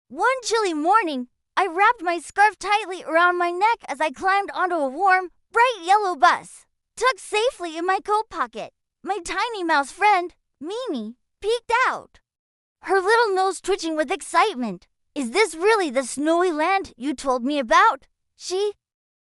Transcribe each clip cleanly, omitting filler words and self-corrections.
One chilly morning, I wrapped my scarf tightly around my neck as I climbed onto a warm, bright yellow bus. Tucked safely in my coat pocket, my tiny mouse friend, Mimi, peeked out, her little nose twitching with excitement. "Is this really the snowy land you told me about?" she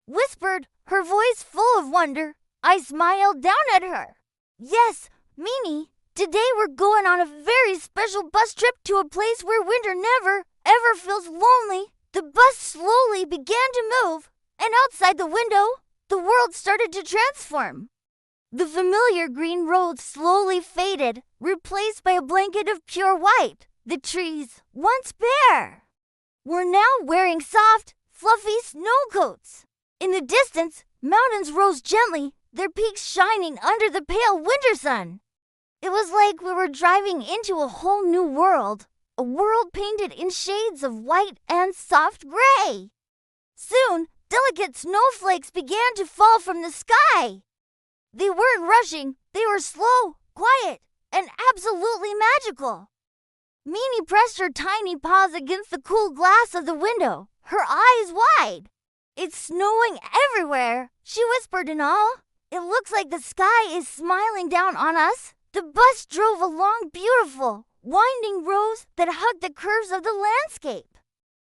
whispered, her voice full of wonder. I smiled down at her. "Yes, Mimi, today we're going on a very special bus trip to a place where winter never, ever feels lonely." The bus slowly began to move, and outside the window, the world started to transform. The familiar green roads slowly faded, replaced by a blanket of pure white. The trees, once bare, were now wearing soft, fluffy snow coats. In the distance, mountains rose gently, their peaks shining under the pale winter sun. It was like we were driving into a whole new world, a world painted in shades of white and soft gray. Soon, delicate snowflakes began to fall from the sky. They weren't rushing, they were slow, quiet, and absolutely magical. Mimi pressed her tiny paws against the cool glass of the window, her eyes wide. "It's snowing everywhere," she whispered in awe. "It looks like the sky is smiling down on us." The bus drove along beautiful, winding roads that hugged the curves of the landscape.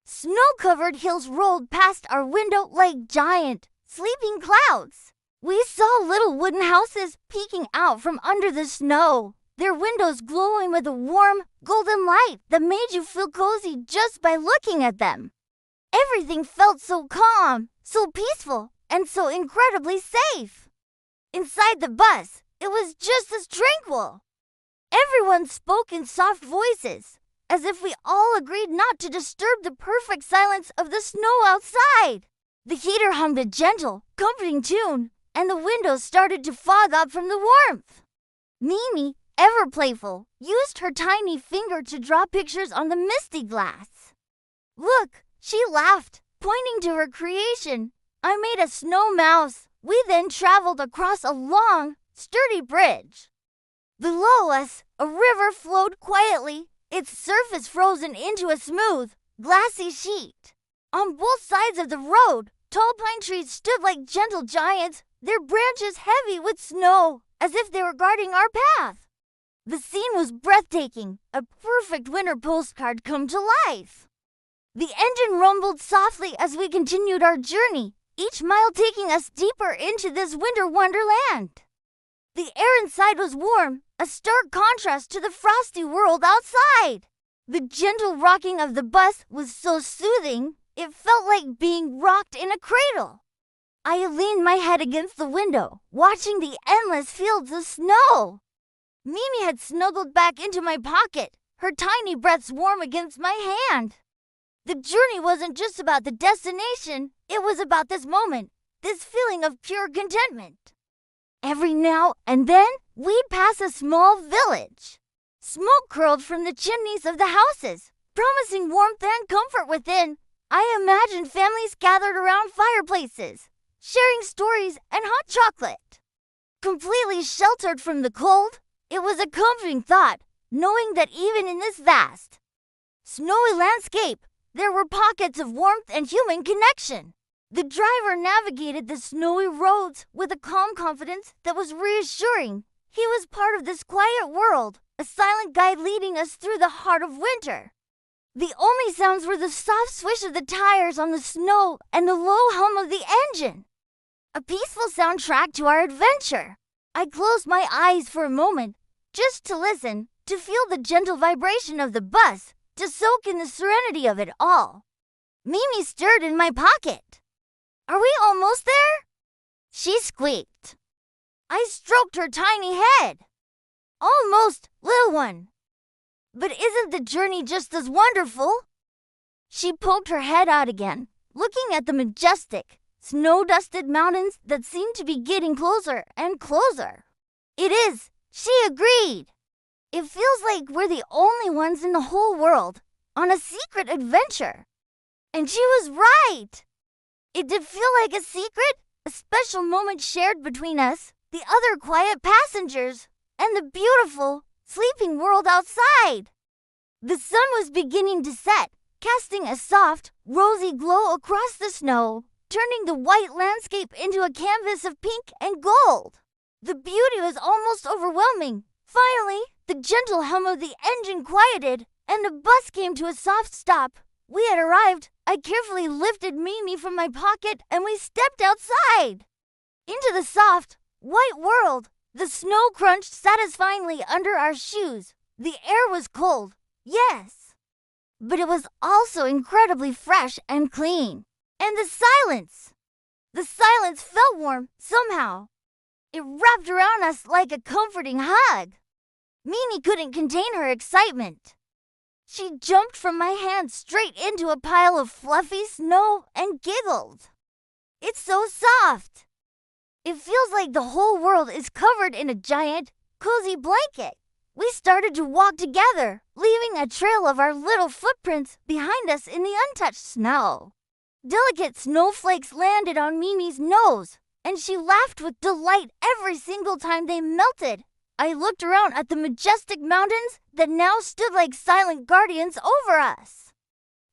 Snow-covered hills rolled past our window like giant, sleeping clouds. We saw little wooden houses peeking out from under the snow, their windows glowing with a warm, golden light that made you feel cozy just by looking at them. Everything felt so calm, so peaceful, and so incredibly safe. Inside the bus, it was just as tranquil. Everyone spoke in soft voices, as if we all agreed not to disturb the perfect silence of the snow outside. The heater hummed a gentle, comforting tune, and the windows started to fog up from the warmth. Mimi, ever playful, used her tiny finger to draw pictures on the misty glass. "Look," she laughed, pointing to her creation. "I made a snow mouse." We then traveled across a long, sturdy bridge. Below us, a river flowed quietly, its surface frozen into a smooth, glassy sheet. On both sides of the road, tall pine trees stood like gentle giants, their branches heavy with snow, as if they were guarding our path. The scene was breathtaking, a perfect winter postcard come to life. The engine rumbled softly as we continued our journey, each mile taking us deeper into this winter wonderland. The air inside was warm, a stark contrast to the frosty world outside. The gentle rocking of the bus was so soothing, it felt like being rocked in a cradle. I leaned my head against the window, watching the endless fields of snow. Mimi had snuggled back into my pocket, her tiny breaths warm against my hand. The journey wasn't just about the destination, it was about this moment, this feeling of pure contentment. Every now and then, we'd pass a small village. Smoke curled from the chimneys of the houses, promising warmth and comfort within. I imagined families gathered around fireplaces, sharing stories and hot chocolate. Completely sheltered from the cold, it was a comforting thought, knowing that even in this vast, snowy landscape, there were pockets of warmth and human connection. The driver navigated the snowy roads with a calm confidence that was reassuring. He was part of this quiet world, a silent guide leading us through the heart of winter. The only sounds were the soft swish of the tires on the snow and the low hum of the engine. A peaceful soundtrack to our adventure. I closed my eyes for a moment, just to listen, to feel the gentle vibration of the bus, to soak in the serenity of it all. Mimi stirred in my pocket. "Are we almost there?" she squeaked. I stroked her tiny head. "Almost, little one. But isn't the journey just as wonderful?" She poked her head out again, looking at the majestic, snow-dusted mountains that seemed to be getting closer and closer. "It is," she agreed. "It feels like we're the only ones in the whole world on a secret adventure." And she was right. It did feel like a secret, a special moment shared between us, the other quiet passengers, and the beautiful, sleeping world outside. The sun was beginning to set, casting a soft, rosy glow across the snow, turning the white landscape into a canvas of pink and gold. The beauty was almost overwhelming. Finally, the gentle hum of the engine quieted, and the bus came to a soft stop. We had arrived. I carefully lifted Mimi from my pocket, and we stepped outside. Into the soft, white world. The snow crunched satisfyingly under our shoes. The air was cold, yes, but it was also incredibly fresh and clean. And the silence! The silence felt warm somehow. It wrapped around us like a comforting hug. Mimi couldn't contain her excitement. She jumped from my hand straight into a pile of fluffy snow and giggled. It's so soft. It feels like the whole world is covered in a giant, cozy blanket. We started to walk together, leaving a trail of our little footprints behind us in the untouched snow. Delicate snowflakes landed on Mimi's nose, and she laughed with delight every single time they melted. I looked around at the majestic mountains that now stood like silent guardians over us.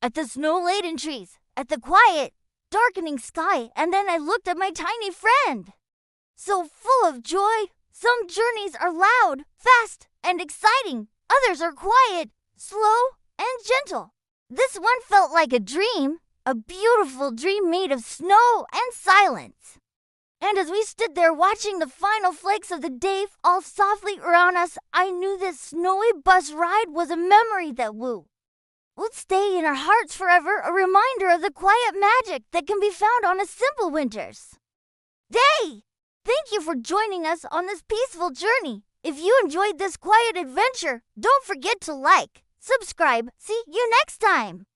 At the snow-laden trees, at the quiet, darkening sky, and then I looked at my tiny friend. So full of joy, some journeys are loud, fast, and exciting. Others are quiet, slow, and gentle. This one felt like a dream, a beautiful dream made of snow and silence. And as we stood there watching the final flakes of the day fall softly around us, I knew this snowy bus ride was a memory that would stay in our hearts forever, a reminder of the quiet magic that can be found on a simple winter's day. Thank you for joining us on this peaceful journey. If you enjoyed this quiet adventure, don't forget to like, subscribe. See you next time.